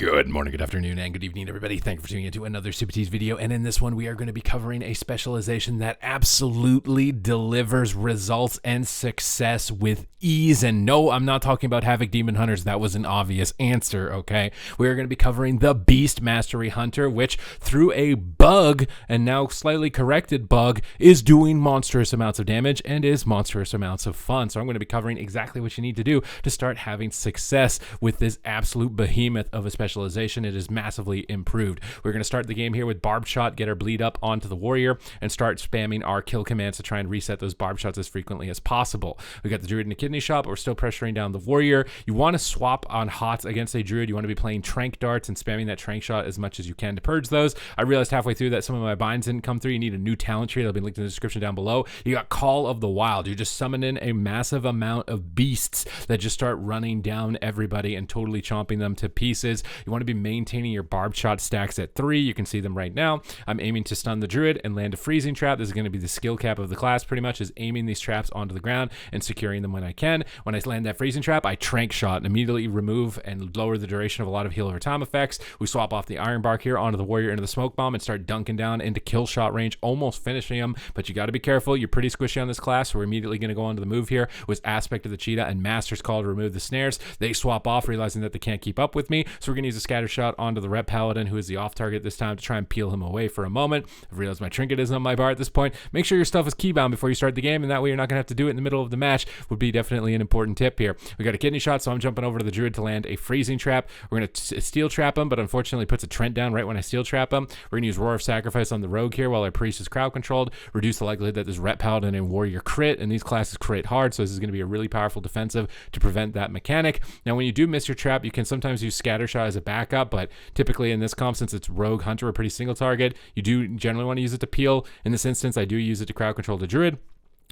Good morning, good afternoon, and good evening, everybody. Thank you for tuning into another Supatease video. And in this one, we are going to be covering a specialization that absolutely delivers results and success with ease. And no, I'm not talking about Havoc Demon Hunters. That was an obvious answer, okay? We are going to be covering the Beast Mastery Hunter, which through a bug, and now slightly corrected bug, is doing monstrous amounts of damage and is monstrous amounts of fun. So I'm going to be covering exactly what you need to do to start having success with this absolute behemoth of a specialization. It is massively improved. We're going to start the game here with Barb Shot, get our bleed up onto the warrior, and start spamming our kill commands to try and reset those barb shots as frequently as possible. We got the druid in the kidney shot, but we're still pressuring down the warrior. You want to swap on hots against a druid. You want to be playing trank darts and spamming that trank shot as much as you can to purge those. I realized halfway through that some of my binds didn't come through. You need a new talent tree. That'll be linked in the description down below. You got Call of the Wild. You're just summoning a massive amount of beasts that just start running down everybody and totally chomping them to pieces. You want to be maintaining your barb shot stacks at 3. You can see them right now. I'm aiming to stun the druid and land a freezing trap. This is going to be the skill cap of the class, pretty much, is aiming these traps onto the ground and securing them when I can. When I land that freezing trap, I trank shot and immediately remove and lower the duration of a lot of heal over time effects. We swap off the iron bark here onto the warrior into the smoke bomb and start dunking down into kill shot range, almost finishing him, but you got to be careful. You're pretty squishy on this class, so we're immediately going to go on to the move here with Aspect of the Cheetah and Master's Call to remove the snares. They swap off, realizing that they can't keep up with me, so we're going to use a scatter shot onto the Rep Paladin, who is the off target this time, to try and peel him away for a moment. I've realized my trinket isn't on my bar at this point. Make sure your stuff is keybound before you start the game, and that way you're not going to have to do it in the middle of the match, would be definitely an important tip here. We got a kidney shot, so I'm jumping over to the druid to land a freezing trap. We're going to steel trap him, but unfortunately puts a Trent down right when I steel trap him. We're going to use Roar of Sacrifice on the rogue here while our priest is crowd controlled, reduce the likelihood that this Rep Paladin and warrior crit, and these classes crit hard, so this is going to be a really powerful defensive to prevent that mechanic. Now when you do miss your trap, you can sometimes use scatter shot as a backup, but typically in this comp, since it's rogue hunter, a pretty single target, you do generally want to use it to peel. In this instance, I do use it to crowd control the druid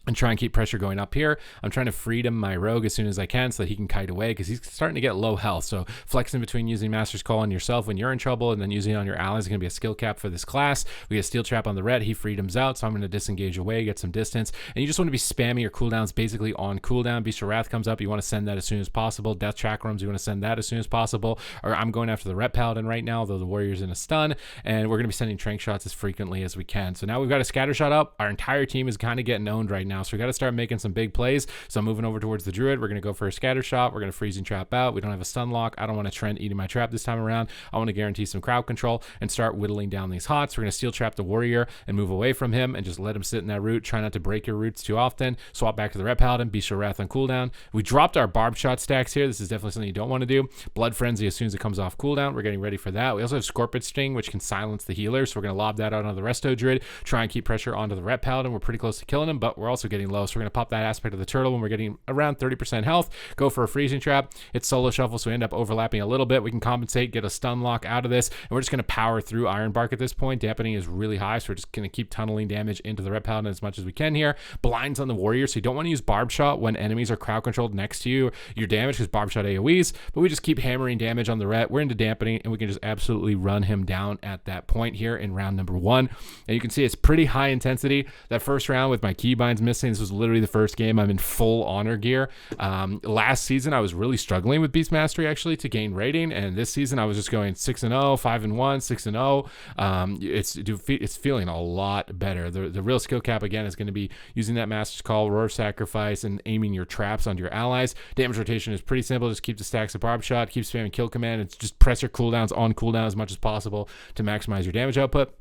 and try and keep pressure going up here. I'm trying to freedom my rogue as soon as I can so that he can kite away, because he's starting to get low health. So flexing between using Master's Call on yourself when you're in trouble and then using it on your allies is going to be a skill cap for this class. We get a steel trap on the red. He freedoms out, so I'm going to disengage away, get some distance. And you just want to be spamming your cooldowns basically on cooldown. Beast of Wrath comes up. You want to send that as soon as possible. Death Chakrams, you want to send that as soon as possible. Or I'm going after the Rep Paladin right now, though the warrior's in a stun. And we're going to be sending trank shots as frequently as we can. So now we've got a scatter shot up. Our entire team is kind of getting owned right now. So we got to start making some big plays. So I'm moving over towards the druid. We're going to go for a scatter shot. We're going to freezing trap out. We don't have a stun lock. I don't want a Trent eating my trap this time around. I want to guarantee some crowd control and start whittling down these hots. We're going to steel trap the warrior and move away from him and just let him sit in that root. Try not to break your roots too often. Swap back to the Rep Paladin. Beast of Wrath on cooldown. We dropped our barb shot stacks here. This is definitely something you don't want to do. Blood Frenzy as soon as it comes off cooldown. We're getting ready for that. We also have Scorpion Sting, which can silence the healer. So we're going to lob that out onto the resto druid. Try and keep pressure onto the Rep Paladin. We're pretty close to killing him, but we're also getting low. So we're going to pop that Aspect of the Turtle when we're getting around 30% health. Go for a freezing trap. It's solo shuffle, so we end up overlapping a little bit. We can compensate, get a stun lock out of this, and we're just going to power through Iron Bark at this point. Dampening is really high, so we're just going to keep tunneling damage into the Rep Paladin as much as we can here. Blinds on the warrior, so you don't want to use barb shot when enemies are crowd controlled next to you. Your damage, because barb shot AoEs, but we just keep hammering damage on the Ret. We're into dampening, and we can just absolutely run him down at that point here in round number 1. And you can see it's pretty high intensity. That first round with my keybinds missing, this was literally the first game I'm in full honor gear. Last season I was really struggling with Beast Mastery actually to gain rating, and this season I was just going 6-0, 5-1, 6-0. It's feeling a lot better. The real skill cap again is going to be using that Master's Call, Roar of Sacrifice, and aiming your traps onto your allies. Damage rotation is pretty simple. Just keep the stacks of barb shot, keep spamming kill command, and just press your cooldowns on cooldown as much as possible to maximize your damage output.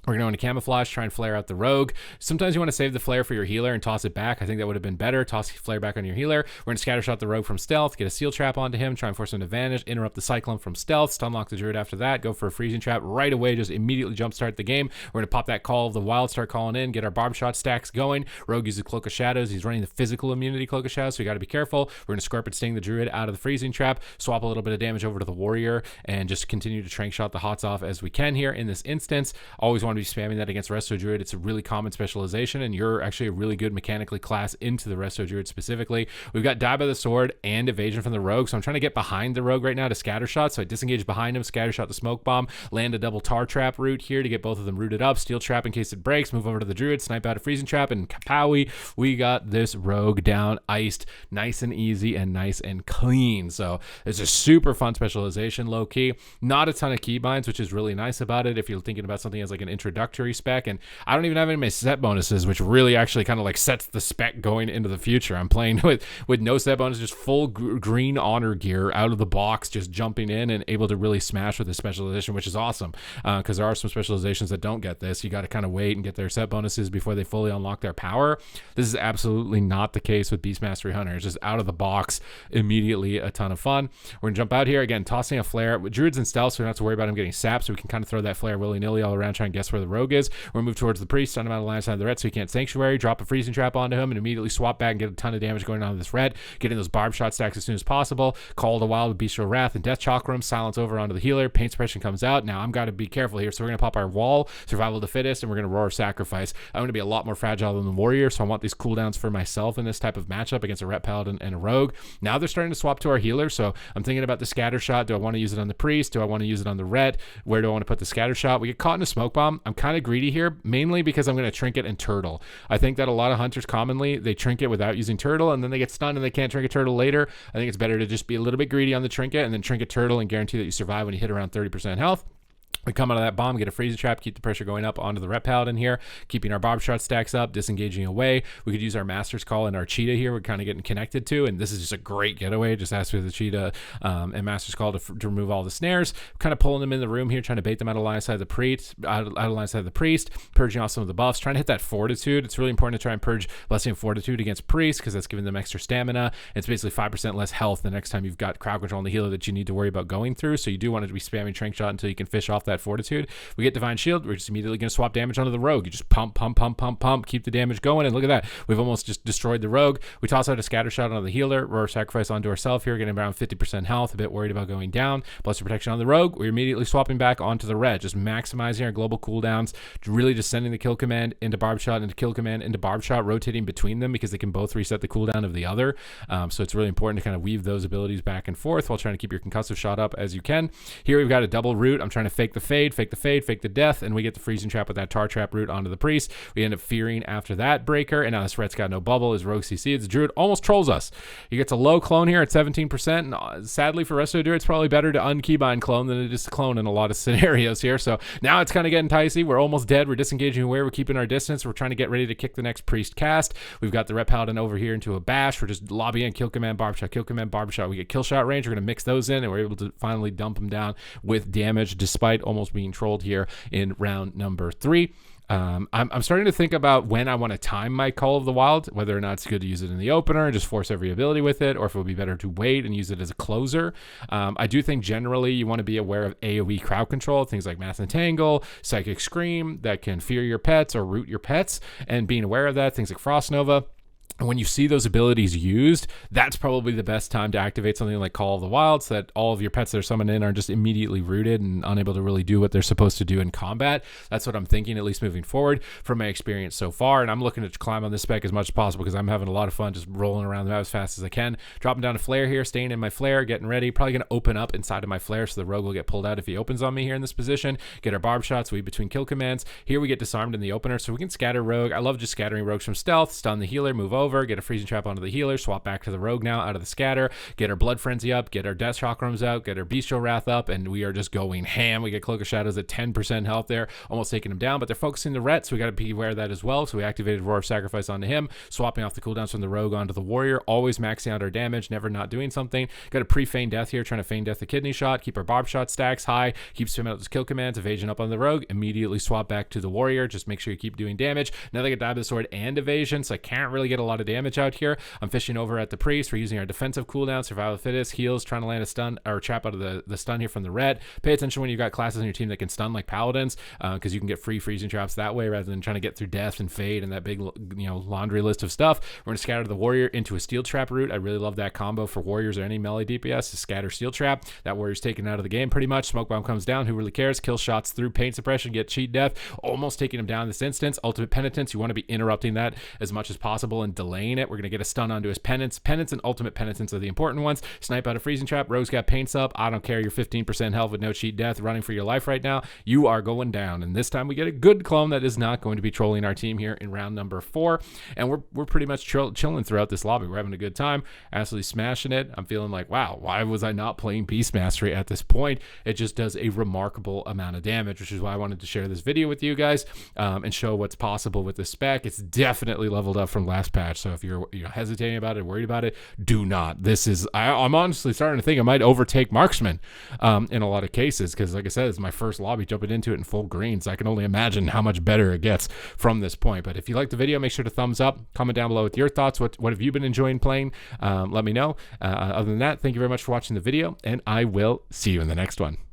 We're going to go into camouflage, try and flare out the rogue. Sometimes you want to save the flare for your healer and toss it back. I think that would have been better. Toss flare back on your healer. We're going to scatter shot the rogue from stealth, get a steel trap onto him, try and force him to vanish, interrupt the cyclone from stealth, stun lock the druid after that, go for a freezing trap right away, just immediately jumpstart the game. We're going to pop that Call of the Wild, start calling in, get our barb shot stacks going. Rogue uses Cloak of Shadows. He's running the physical immunity Cloak of Shadows, so we got to be careful. We're going to Scorpion Sting the druid out of the freezing trap, swap a little bit of damage over to the warrior, and just continue to trank shot the hots off as we can here in this instance. Always always want to be spamming that against Resto Druid. It's a really common specialization, and you're actually a really good mechanically class into the Resto Druid specifically. We've got Die by the Sword and Evasion from the Rogue, so I'm trying to get behind the Rogue right now to scatter shot. So I disengage behind him, scatter shot the Smoke Bomb, land a double Tar Trap root here to get both of them rooted up, Steel Trap in case it breaks, move over to the Druid, snipe out a Freezing Trap, and kapowie, we got this Rogue down, iced, nice and easy and nice and clean. So it's a super fun specialization, low key. Not a ton of keybinds, which is really nice about it if you're thinking about something as like an introductory spec. And I don't even have any of my set bonuses, which really actually kind of like sets the spec going into the future. I'm playing with no set bonus, just full green honor gear out of the box, just jumping in and able to really smash with this specialization, which is awesome, because there are some specializations that don't get this. You got to kind of wait and get their set bonuses before they fully unlock their power. This is absolutely not the case with Beast Mastery Hunter. It's just out of the box, immediately a ton of fun. We're gonna jump out here again, tossing a flare with Druids and stealth, so we don't have to worry about him getting sapped, so we can kind of throw that flare willy-nilly all around, try and guess where the Rogue is. We're gonna move towards the Priest, stun him out of line of sight of the ret so he can't Sanctuary, drop a Freezing Trap onto him, and immediately swap back and get a ton of damage going on this ret, getting those barb shot stacks as soon as possible. Call the Wild with Bestial Wrath and Death Chakram, silence over onto the healer, Pain Suppression comes out. Now I'm gotta be careful here, so we're gonna pop our Wall, Survival of the Fittest, and we're gonna Roar Sacrifice. I'm gonna be a lot more fragile than the Warrior, so I want these cooldowns for myself in this type of matchup against a Ret Paladin and a Rogue. Now they're starting to swap to our healer, so I'm thinking about the scatter shot. Do I want to use it on the Priest? Do I want to use it on the Ret? Where do I want to put the scatter shot? We get caught in a Smoke Bomb. I'm kind of greedy here, mainly because I'm going to Trinket and Turtle. I think that a lot of hunters commonly, they Trinket without using Turtle, and then they get stunned and they can't Trinket Turtle later. I think it's better to just be a little bit greedy on the Trinket and then Trinket Turtle and guarantee that you survive when you hit around 30% health. We come out of that bomb, get a Freezing Trap, keep the pressure going up onto the Ret Paladin here, keeping our Barb Shot stacks up, disengaging away. We could use our Master's Call and our Cheetah here. We're kind of getting connected to, and this is just a great getaway. Just ask for the Cheetah and Master's Call to remove all the snares. Kind of pulling them in the room here, trying to bait them out of line side of the Priest, purging off some of the buffs, trying to hit that Fortitude. It's really important to try and purge Blessing of Fortitude against Priest because that's giving them extra stamina. It's basically 5% less health the next time you've got crowd control on the healer that you need to worry about going through. So you do want to be spamming Trank Shot until you can fish off that Fortitude. We get Divine Shield. We're just immediately going to swap damage onto the Rogue. You just pump, keep the damage going, and look at that. We've almost just destroyed the Rogue. We toss out a Scatter Shot onto the healer. Roar Sacrifice onto ourselves here, getting around 50% health. A bit worried about going down. Blessed Protection on the Rogue. We're immediately swapping back onto the Red, just maximizing our global cooldowns, really just sending the Kill Command into Barb Shot, into Kill Command, into Barb Shot, rotating between them because they can both reset the cooldown of the other. So it's really important to kind of weave those abilities back and forth while trying to keep your concussive shot up as you can. Here we've got a double root. I'm trying to fake the fade, fake the death, and we get the Freezing Trap with that Tar Trap root onto the Priest. We end up fearing after that breaker, and now this Ret's got no bubble. His Rogue CC, the Druid almost trolls us. He gets a low clone here at 17%, and sadly for Resto Druid, it's probably better to unkeybind clone than it is to clone in a lot of scenarios here. So now it's kind of getting dicey. We're almost dead. We're disengaging away. We're keeping our distance. We're trying to get ready to kick the next Priest cast. We've got the Ret Paladin over here into a bash. We're just lobbying Kill Command, Barb Shot, Kill Command, Barb Shot. We get Kill Shot range. We're going to mix those in, and we're able to finally dump him down with damage despite almost being trolled here in round number 3. I'm starting to think about when I want to time my Call of the Wild, whether or not it's good to use it in the opener and just force every ability with it, or if it would be better to wait and use it as a closer. I do think generally you want to be aware of AoE crowd control, things like Mass Entangle, Psychic Scream that can fear your pets or root your pets, and being aware of that, things like Frost Nova. And when you see those abilities used, that's probably the best time to activate something like Call of the Wild so that all of your pets that are summoned in are just immediately rooted and unable to really do what they're supposed to do in combat. That's what I'm thinking, at least moving forward from my experience so far. And I'm looking to climb on this spec as much as possible because I'm having a lot of fun just rolling around the map as fast as I can. Dropping down a flare here, staying in my flare, getting ready. Probably going to open up inside of my flare so the Rogue will get pulled out if he opens on me here in this position. Get our Barb Shots, we between kill commands. Here we get disarmed in the opener so we can scatter Rogue. I love just scattering Rogues from stealth, stun the healer, move over, get a Freezing Trap onto the healer, swap back to the Rogue now out of the scatter, get our Blood Frenzy up, get our Death Chakrams out, get our Bestial Wrath up, and we are just going ham. We get Cloak of Shadows at 10% health there, almost taking him down, but they're focusing the Ret, so we got to be aware of that as well. So we activated Roar of Sacrifice onto him, swapping off the cooldowns from the Rogue onto the Warrior, always maxing out our damage, never not doing something. Got a pre-feign death here, trying to feign death the Kidney Shot, keep our Barb Shot stacks high, keep spamming out those kill commands, evasion up on the Rogue, immediately swap back to the Warrior, just make sure you keep doing damage. Now they get Die by the Sword and evasion, so I can't really get a lot lot of damage out here. I'm fishing over at the priest. We're using our defensive cooldown, survival of the fittest, heals, trying to land a stun or trap out of the stun here from the red. Pay attention when you've got classes on your team that can stun like paladins, because you can get free freezing traps that way rather than trying to get through death and fade and that big, laundry list of stuff. We're going to scatter the warrior into a steel trap route. I really love that combo for warriors or any melee DPS, to scatter steel trap. That warrior's taken out of the game pretty much. Smoke bomb comes down. Who really cares? Kill shots through paint suppression, get cheat death, almost taking him down in this instance. Ultimate penitence, you want to be interrupting that as much as possible and delaying it. We're going to get a stun onto his penance. Penance and ultimate penitence are the important ones. Snipe out a freezing trap. Rogue's got paints up. I don't care. You're 15% health with no cheat death, running for your life right now. You are going down. And this time we get a good clone that is not going to be trolling our team here in round number 4. And we're pretty much chilling throughout this lobby. We're having a good time, absolutely smashing it. I'm feeling like, wow, why was I not playing Beast Mastery at this point? It just does a remarkable amount of damage, which is why I wanted to share this video with you guys and show what's possible with this spec. It's definitely leveled up from last patch. So if you're hesitating about it, worried about it, do not. This is, I'm honestly starting to think I might overtake Marksman in a lot of cases, because like I said, it's my first lobby jumping into it in full green, so I can only imagine how much better it gets from this point. But if you like the video, make sure to thumbs up, comment down below with your thoughts. What have you been enjoying playing? Let me know. Other than that, thank you very much for watching the video, and I will see you in the next one.